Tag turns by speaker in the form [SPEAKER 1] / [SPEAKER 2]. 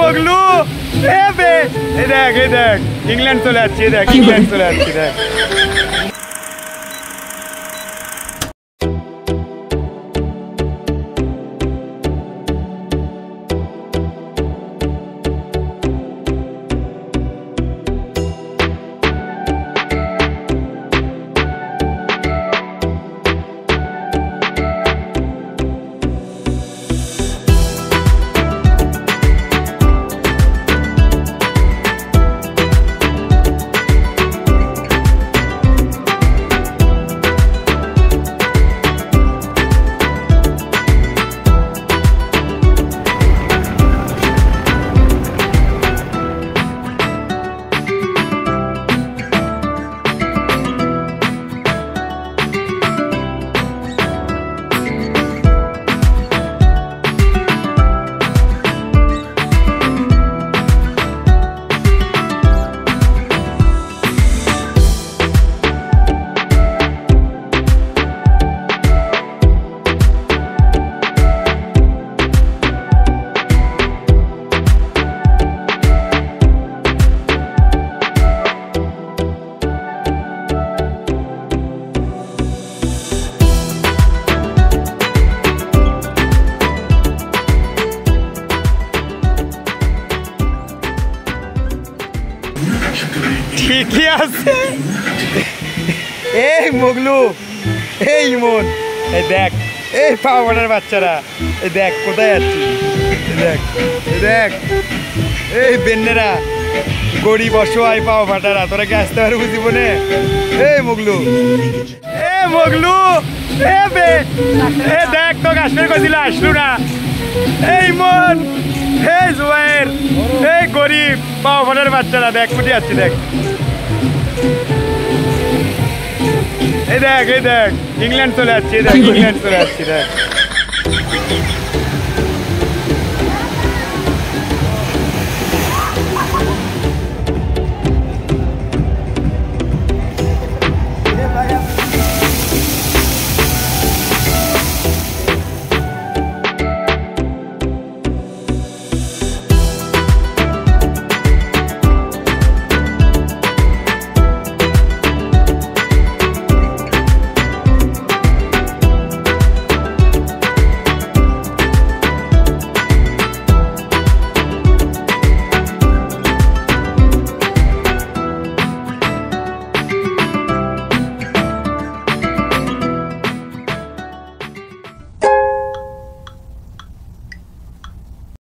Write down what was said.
[SPEAKER 1] মগলু এই দেখ ইংল্যান্ড চলে যাচ্ছে দেখ ইংল্যান্ড চলে যাচ্ছে দেখ ঠিকই আছে এই মগলু এই ইমন এই দেখ এই পাও ফাটার বাচ্চারা এই দেখ কোথায় যাচ্ছি দেখ দেখ এই বেন্নেরা গরিব অসহায় পাও ফাটারা তোরা কি আসতে পারবো জীবনে এই মগলু দেখ তো কাশ্মীর কইছিল আসলু না এই মন এই জুবাইর এই গরিব পাও ফাটার বাচ্চারা দেখ কোথায় যাচ্ছি দেখ এই দেখ ইংল্যান্ড চলে যাচ্ছি দেখ ইংল্যান্ড চলে যাচ্ছি দেখ